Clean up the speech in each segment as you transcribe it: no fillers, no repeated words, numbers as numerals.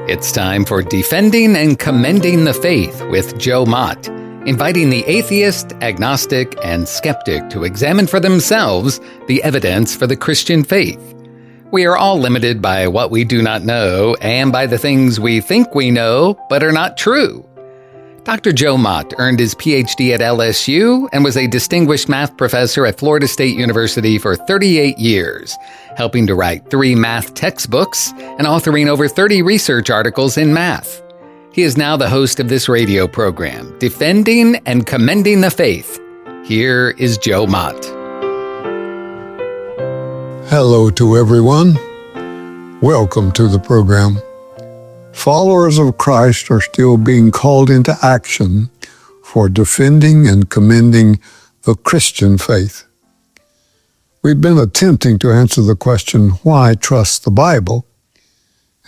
It's time for Defending and Commending the Faith with Joe Mott, inviting the atheist, agnostic, and skeptic to examine for themselves the evidence for the Christian faith. We are all limited by what we do not know and by the things we think we know but are not true. Dr. Joe Mott earned his PhD at LSU and was a distinguished math professor at Florida State University for 38 years, helping to write 3 math textbooks and authoring over 30 research articles in math. He is now the host of this radio program, Defending and Commending the Faith. Here is Joe Mott. Hello to everyone. Welcome to the program. Followers of Christ are still being called into action for defending and commending the Christian faith. We've been attempting to answer the question, why trust the Bible?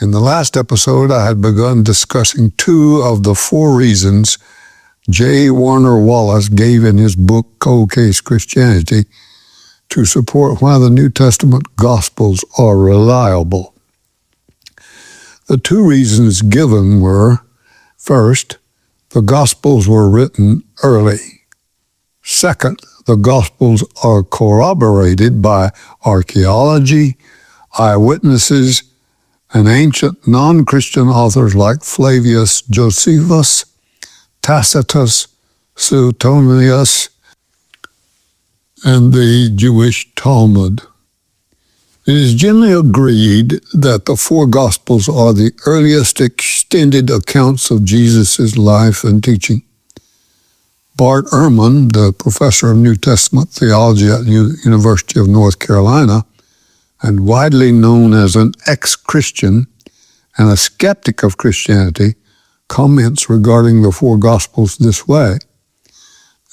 In the last episode, I had begun discussing 2 of the 4 reasons J. Warner Wallace gave in his book, Cold Case Christianity, to support why the New Testament Gospels are reliable. The 2 reasons given were, first, the Gospels were written early. Second, the Gospels are corroborated by archaeology, eyewitnesses, and ancient non-Christian authors like Flavious Josephus, Tacitus, Suetonius, and the Jewish Talmud. It is generally agreed that the 4 Gospels are the earliest extended accounts of Jesus' life and teaching. Bart Ehrman, the professor of New Testament theology at the University of North Carolina, and widely known as an ex-Christian and a skeptic of Christianity, comments regarding the 4 Gospels this way.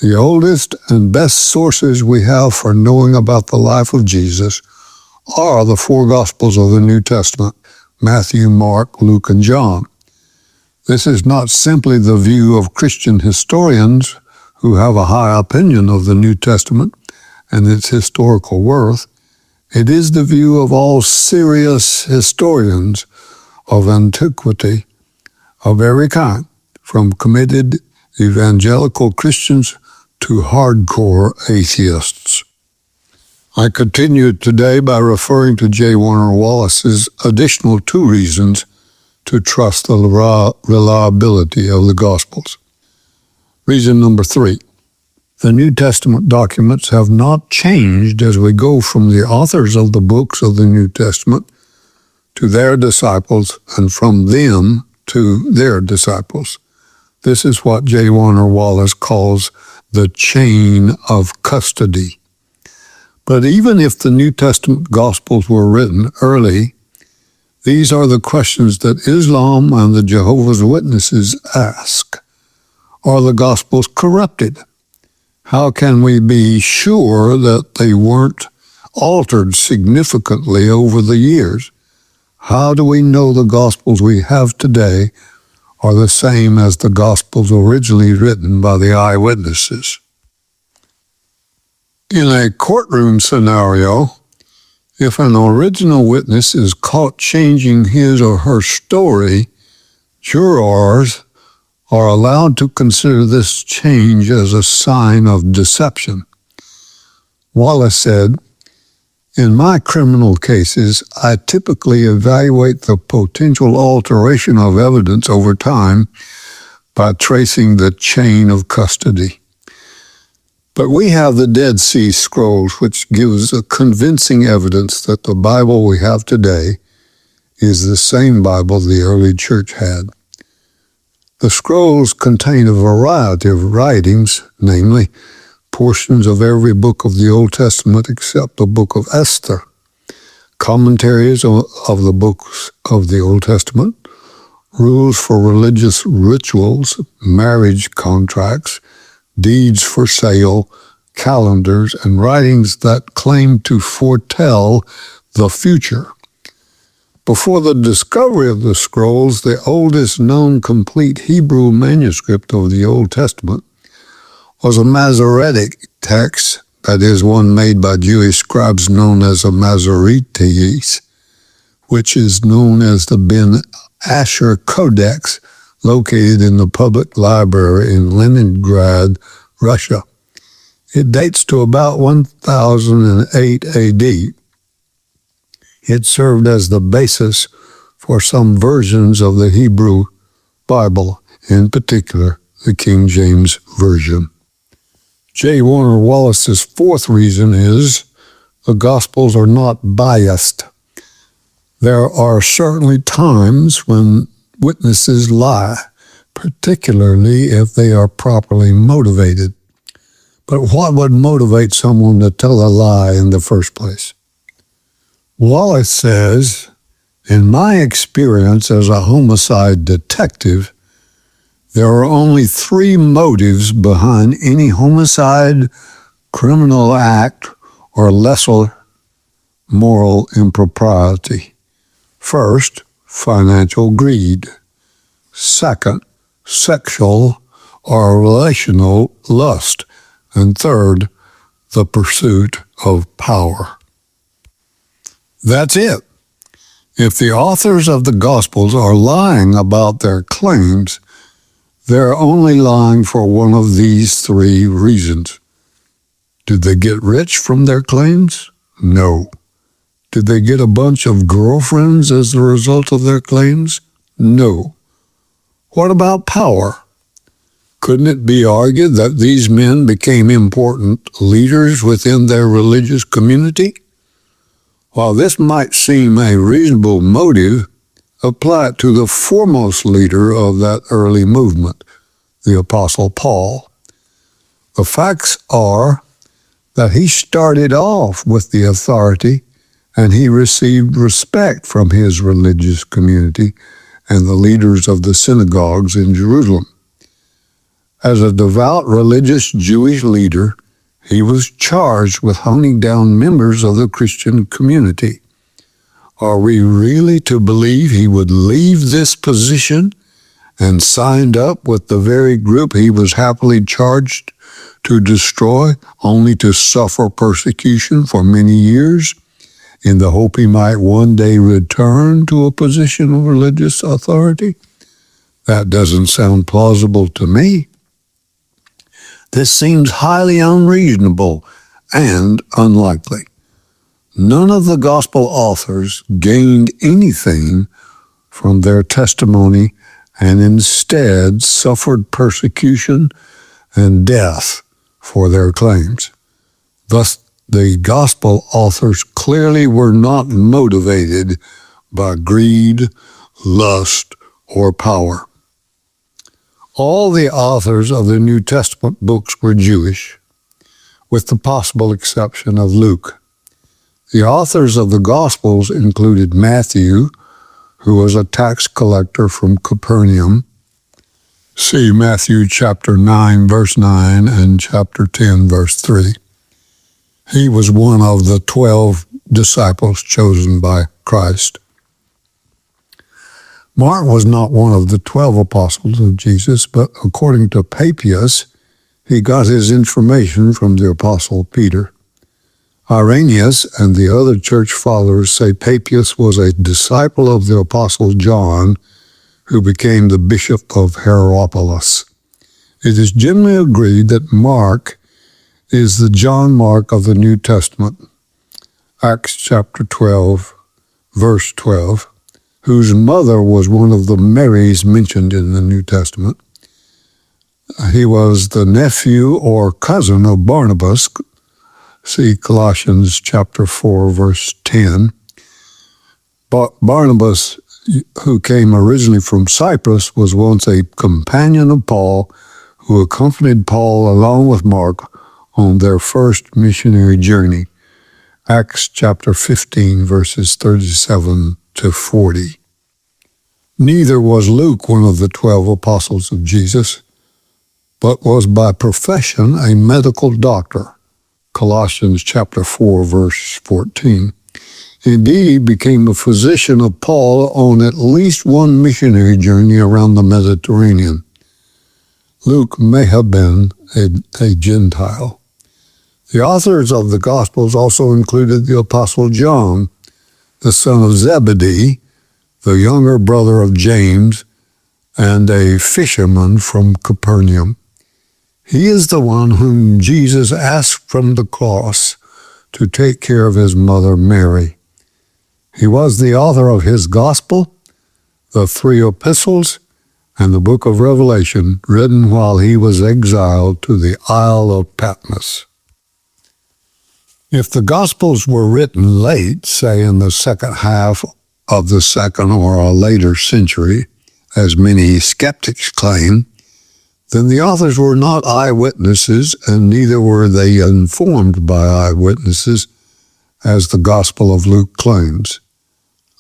The oldest and best sources we have for knowing about the life of Jesus are the 4 Gospels of the New Testament, Matthew, Mark, Luke, and John. This is not simply the view of Christian historians who have a high opinion of the New Testament and its historical worth. It is the view of all serious historians of antiquity of every kind, from committed evangelical Christians to hardcore atheists. I continue today by referring to J. Warner Wallace's additional 2 reasons to trust the reliability of the Gospels. Reason number 3. The New Testament documents have not changed as we go from the authors of the books of the New Testament to their disciples and from them to their disciples. This is what J. Warner Wallace calls the chain of custody. But even if the New Testament Gospels were written early, these are the questions that Islam and the Jehovah's Witnesses ask. Are the Gospels corrupted? How can we be sure that they weren't altered significantly over the years? How do we know the Gospels we have today are the same as the Gospels originally written by the eyewitnesses? In a courtroom scenario, if an original witness is caught changing his or her story, jurors are allowed to consider this change as a sign of deception. Wallace said, "In my criminal cases, I typically evaluate the potential alteration of evidence over time by tracing the chain of custody. But we have the Dead Sea Scrolls, which gives a convincing evidence that the Bible we have today is the same Bible the early church had. The scrolls contain a variety of writings, namely portions of every book of the Old Testament except the book of Esther, commentaries of the books of the Old Testament, rules for religious rituals, marriage contracts, deeds for sale, calendars, and writings that claim to foretell the future. Before the discovery of the scrolls, the oldest known complete Hebrew manuscript of the Old Testament was a Masoretic text, that is, one made by Jewish scribes known as a Masoretes, which is known as the Ben Asher Codex located in the public library in Leningrad, Russia. It dates to about 1008 AD. It served as the basis for some versions of the Hebrew Bible, in particular the King James Version. J. Warner Wallace's fourth reason is the Gospels are not biased. There are certainly times when witnesses lie, particularly if they are properly motivated. But what would motivate someone to tell a lie in the first place? Wallace says, in my experience as a homicide detective, there are only three motives behind any homicide, criminal act, or lesser moral impropriety. First, financial greed. Second, sexual or relational lust. And third, the pursuit of power. That's it. If the authors of the Gospels are lying about their claims, they're only lying for one of these three reasons. Did they get rich from their claims? No. Did they get a bunch of girlfriends as the result of their claims? No. What about power? Couldn't it be argued that these men became important leaders within their religious community? While this might seem a reasonable motive, apply it to the foremost leader of that early movement, the Apostle Paul. The facts are that he started off with the authority and he received respect from his religious community and the leaders of the synagogues in Jerusalem. As a devout religious Jewish leader, he was charged with hunting down members of the Christian community. Are we really to believe he would leave this position and signed up with the very group he was happily charged to destroy, only to suffer persecution for many years, in the hope he might one day return to a position of religious authority? That doesn't sound plausible to me. This seems highly unreasonable and unlikely. None of the gospel authors gained anything from their testimony and instead suffered persecution and death for their claims. Thus, the gospel authors clearly were not motivated by greed, lust, or power. All the authors of the New Testament books were Jewish, with the possible exception of Luke. The authors of the Gospels included Matthew, who was a tax collector from Capernaum. See Matthew chapter 9, verse 9, and chapter 10, verse 3. He was one of the 12 disciples chosen by Christ. Mark was not one of the 12 apostles of Jesus, but according to Papias, he got his information from the apostle Peter. Irenaeus and the other church fathers say Papias was a disciple of the apostle John, who became the bishop of Hierapolis. It is generally agreed that Mark is the John Mark of the New Testament, Acts chapter 12, verse 12, whose mother was one of the Marys mentioned in the New Testament. He was the nephew or cousin of Barnabas. See Colossians chapter 4, verse 10. Barnabas, who came originally from Cyprus, was once a companion of Paul, who accompanied Paul along with Mark on their first missionary journey. Acts chapter 15, verses 37 to 40. Neither was Luke one of the 12 apostles of Jesus, but was by profession a medical doctor. Colossians chapter 4, verse 14. Indeed, he became a physician of Paul on at least one missionary journey around the Mediterranean. Luke may have been a Gentile. The authors of the Gospels also included the Apostle John, the son of Zebedee, the younger brother of James, and a fisherman from Capernaum. He is the one whom Jesus asked from the cross to take care of his mother Mary. He was the author of his gospel, the 3 epistles, and the book of Revelation, written while he was exiled to the Isle of Patmos. If the Gospels were written late, say in the second half of the 2nd or a later century, as many skeptics claim, then the authors were not eyewitnesses, and neither were they informed by eyewitnesses, as the Gospel of Luke claims.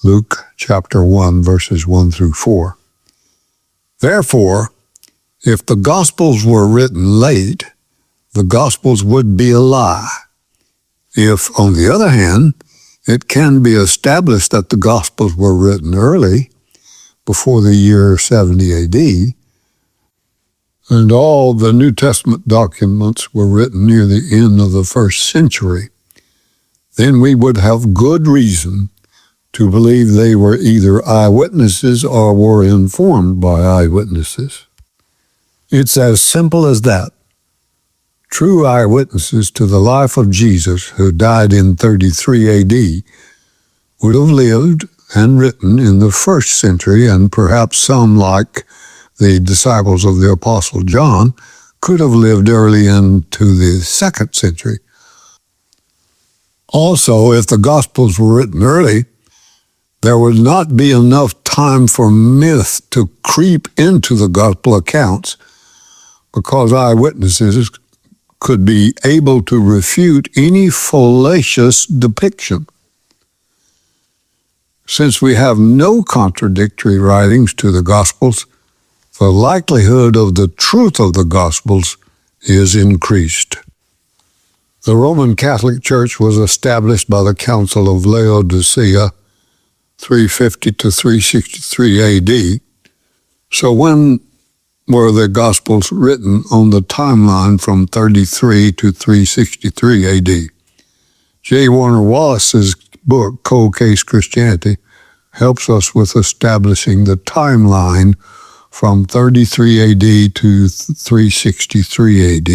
Luke chapter 1, verses 1 through 4. Therefore, if the Gospels were written late, the Gospels would be a lie. If, on the other hand, it can be established that the Gospels were written early, before the year 70 AD, and all the New Testament documents were written near the end of the 1st century, then we would have good reason to believe they were either eyewitnesses or were informed by eyewitnesses. It's as simple as that. True eyewitnesses to the life of Jesus, who died in 33 AD, would have lived and written in the 1st century, and perhaps some, like the disciples of the Apostle John, could have lived early into the 2nd century. Also, if the Gospels were written early, there would not be enough time for myth to creep into the Gospel accounts, because eyewitnesses could be able to refute any fallacious depiction. Since we have no contradictory writings to the Gospels, the likelihood of the truth of the Gospels is increased. The Roman Catholic Church was established by the Council of Laodicea, 350 to 363 AD. So when were the Gospels written on the timeline from 33 to 363 AD? J. Warner Wallace's book, Cold Case Christianity, helps us with establishing the timeline from 33 AD to 363 AD.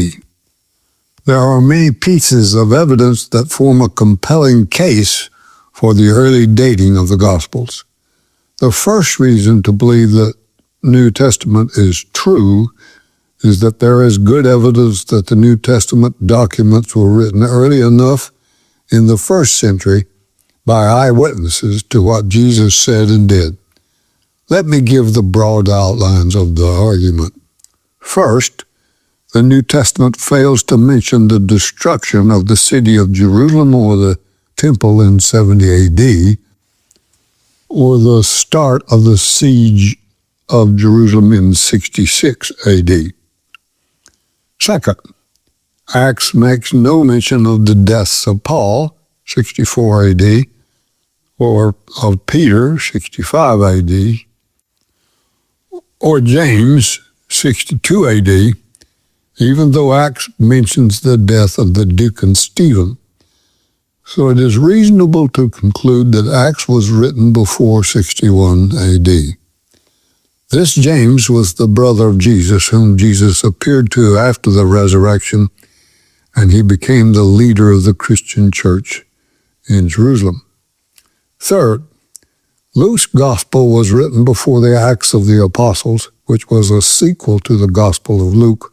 There are many pieces of evidence that form a compelling case for the early dating of the Gospels. The first reason to believe that New Testament is true is that there is good evidence that the New Testament documents were written early enough in the 1st century by eyewitnesses to what Jesus said and did. Let me give the broad outlines of the argument. First, the New Testament fails to mention the destruction of the city of Jerusalem or the temple in 70 AD, or the start of the siege of Jerusalem in 66 AD. Second, Acts makes no mention of the deaths of Paul, 64 AD, or of Peter, 65 AD, or James, 62 AD, even though Acts mentions the death of the deacon Stephen. So it is reasonable to conclude that Acts was written before 61 AD. This James was the brother of Jesus, whom Jesus appeared to after the resurrection, and he became the leader of the Christian church in Jerusalem. Third, Luke's gospel was written before the Acts of the Apostles, which was a sequel to the Gospel of Luke.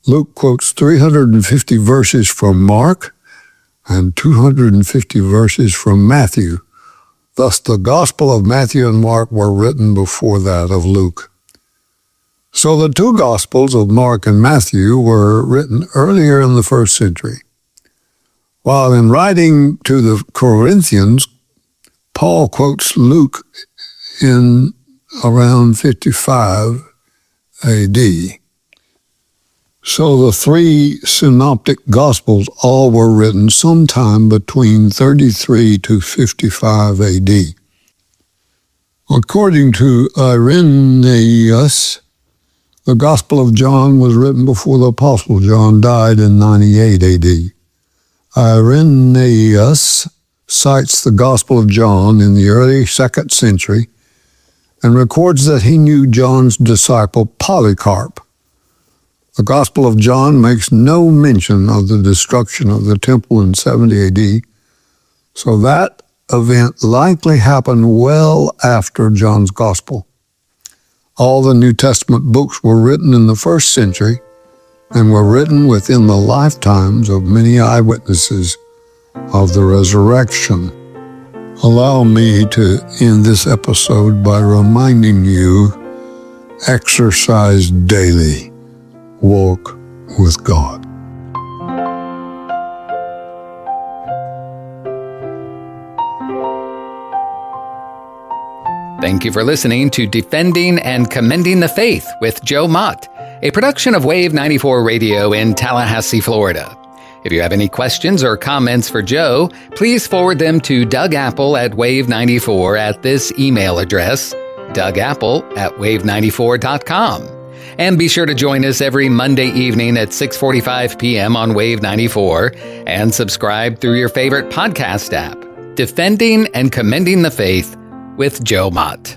Luke quotes 350 verses from Mark and 250 verses from Matthew. Thus, the Gospel of Matthew and Mark were written before that of Luke. So the two Gospels of Mark and Matthew were written earlier in the 1st century. While in writing to the Corinthians, Paul quotes Luke in around 55 AD. So the three synoptic Gospels all were written sometime between 33 to 55 AD. According to Irenaeus, the Gospel of John was written before the Apostle John died in 98 AD. Irenaeus cites the Gospel of John in the early 2nd century and records that he knew John's disciple Polycarp. The Gospel of John makes no mention of the destruction of the temple in 70 AD, so that event likely happened well after John's Gospel. All the New Testament books were written in the 1st century and were written within the lifetimes of many eyewitnesses of the resurrection. Allow me to end this episode by reminding you, exercise daily, walk with God. Thank you for listening to Defending and Commending the Faith with Joe Mott, a production of Wave 94 Radio in Tallahassee, Florida. If you have any questions or comments for Joe, please forward them to Doug Apple at Wave94 at this email address, dougapple@wave94.com. And be sure to join us every Monday evening at 6:45 p.m. on Wave 94 and subscribe through your favorite podcast app. Defending and Commending the Faith with Joe Mott.